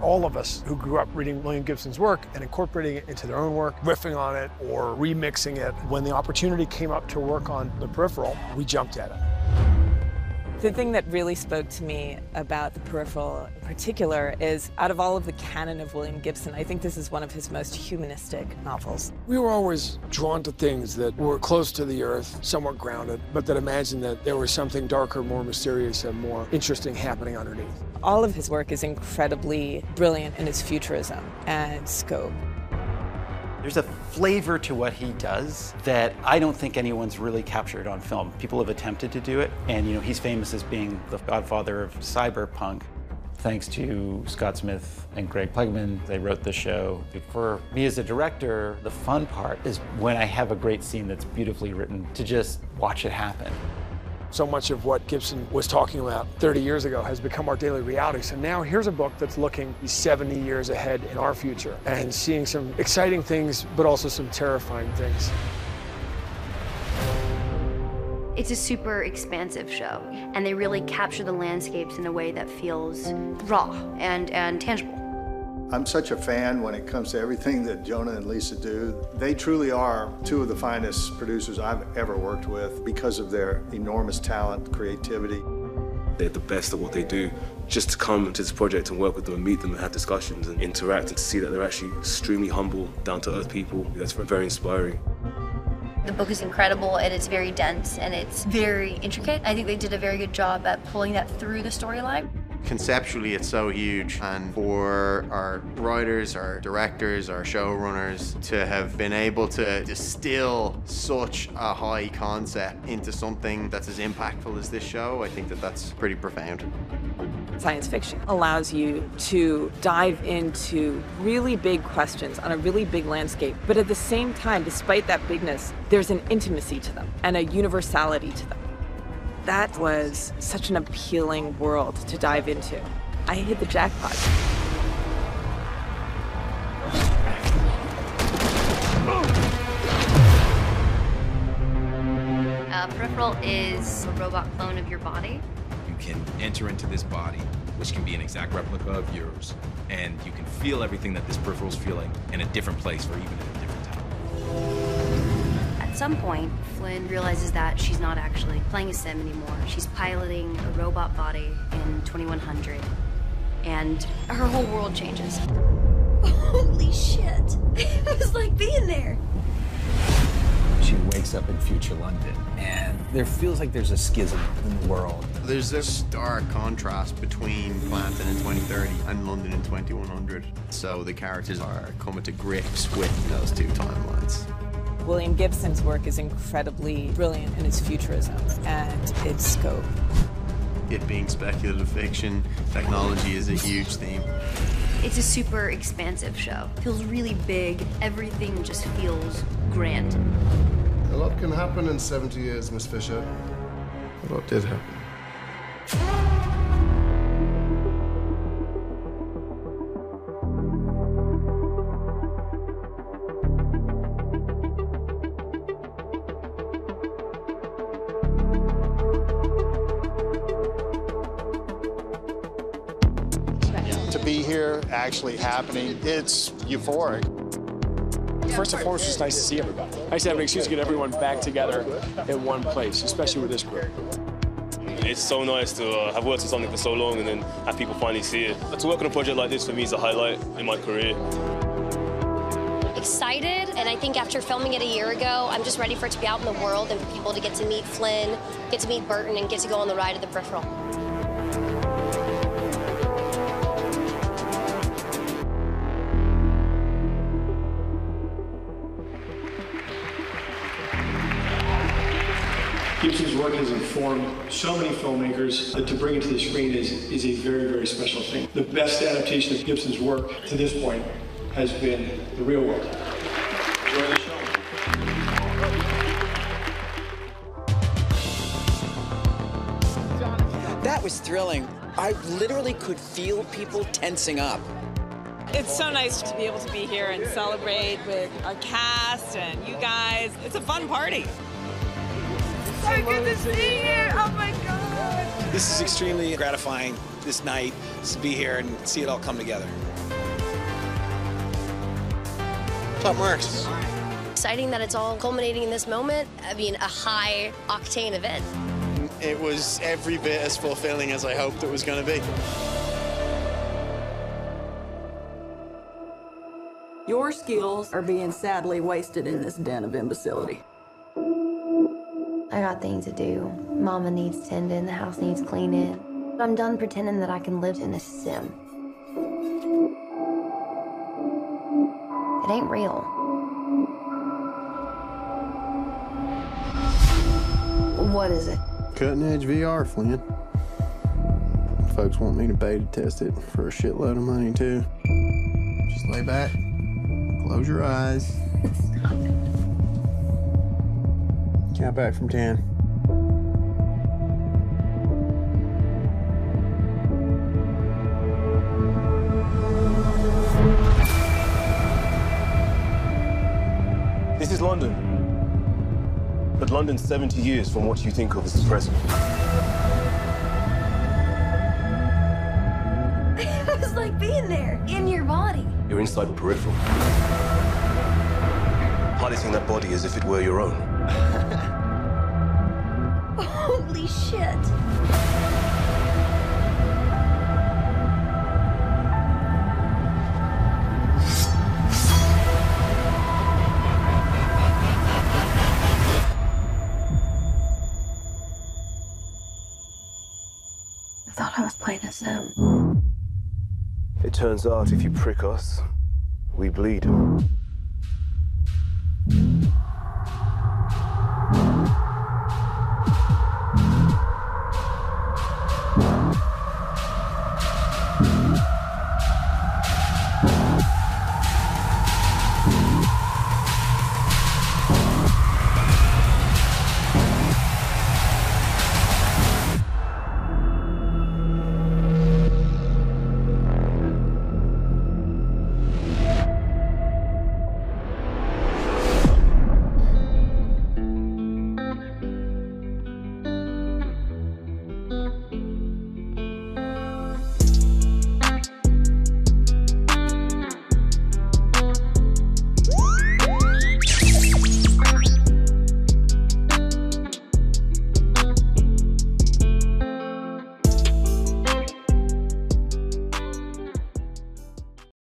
all of us who grew up reading William Gibson's work and incorporating it into their own work, riffing on it or remixing it. When the opportunity came up to work on The Peripheral, we jumped at it. The thing that really spoke to me about The Peripheral in particular is, out of all of the canon of William Gibson, I think this is one of his most humanistic novels. We were always drawn to things that were close to the earth, somewhat grounded, but that imagined that there was something darker, more mysterious, and more interesting happening underneath. All of his work is incredibly brilliant in its futurism and scope. There's a flavor to what he does that I don't think anyone's really captured on film. People have attempted to do it, and he's famous as being the godfather of cyberpunk. Thanks to Scott Smith and Greg Plageman, they wrote the show. For me as a director, the fun part is when I have a great scene that's beautifully written, to just watch it happen. So much of what Gibson was talking about 30 years ago has become our daily reality. So now here's a book that's looking 70 years ahead in our future and seeing some exciting things, but also some terrifying things. It's a super expansive show, and they really capture the landscapes in a way that feels raw and tangible. I'm such a fan when it comes to everything that Jonah and Lisa do. They truly are two of the finest producers I've ever worked with because of their enormous talent, creativity. They're the best at what they do. Just to come to this project and work with them and meet them and have discussions and interact and to see that they're actually extremely humble, down-to-earth people, that's very inspiring. The book is incredible, and it's very dense, and it's very intricate. I think they did a very good job at pulling that through the storyline. Conceptually, it's so huge, and for our writers, our directors, our showrunners to have been able to distill such a high concept into something that's as impactful as this show, I think that that's pretty profound. Science fiction allows you to dive into really big questions on a really big landscape, but at the same time, despite that bigness, there's an intimacy to them and a universality to them. That was such an appealing world to dive into. I hit the jackpot. Peripheral is a robot clone of your body. You can enter into this body, which can be an exact replica of yours, and you can feel everything that this peripheral's feeling in a different place or even in a different time. At some point, Flynne realizes that she's not actually playing a sim anymore. She's piloting a robot body in 2100, and her whole world changes. Holy shit! It was like being there. She wakes up in future London, and there feels like there's a schism in the world. There's this stark contrast between Planton in 2030 and London in 2100. So the characters are coming to grips with those two timelines. William Gibson's work is incredibly brilliant in its futurism and its scope. It being speculative fiction, technology is a huge theme. It's a super expansive show. It feels really big. Everything just feels grand. A lot can happen in 70 years, Miss Fisher. A lot did happen. To be here, actually happening, it's euphoric. First and foremost, it's nice to see everybody. Nice to have an excuse to get everyone back together in one place, especially with this group. It's so nice to have worked on something for so long and then have people finally see it. To work on a project like this for me is a highlight in my career. Excited, and I think after filming it a year ago, I'm just ready for it to be out in the world and for people to get to meet Flynne, get to meet Burton, and get to go on the ride of the Peripheral. Gibson's work has informed so many filmmakers that to bring it to the screen is a very, very special thing. The best adaptation of Gibson's work to this point has been The Real World. Enjoy the show. That was thrilling. I literally could feel people tensing up. It's so nice to be able to be here and celebrate with our cast and you guys. It's a fun party. So good to see you! Oh my God! This is extremely gratifying this night to be here and see it all come together. What's up, Marks? Exciting that it's all culminating in this moment. I mean, a high-octane event. It was every bit as fulfilling as I hoped it was going to be. Your skills are being sadly wasted in this den of imbecility. I got things to do. Mama needs tending, the house needs cleaning. I'm done pretending that I can live in a sim. It ain't real. What is it? Cutting-edge VR, Flynn. Folks want me to beta test it for a shitload of money, too. Just lay back, close your eyes. Stop it. Count back from 10. This is London. But London's 70 years from what you think of as the present. It was like being there, in your body. You're inside the peripheral. Piloting that body as if it were your own. Holy shit. I thought I was playing a sim. It turns out if you prick us, we bleed.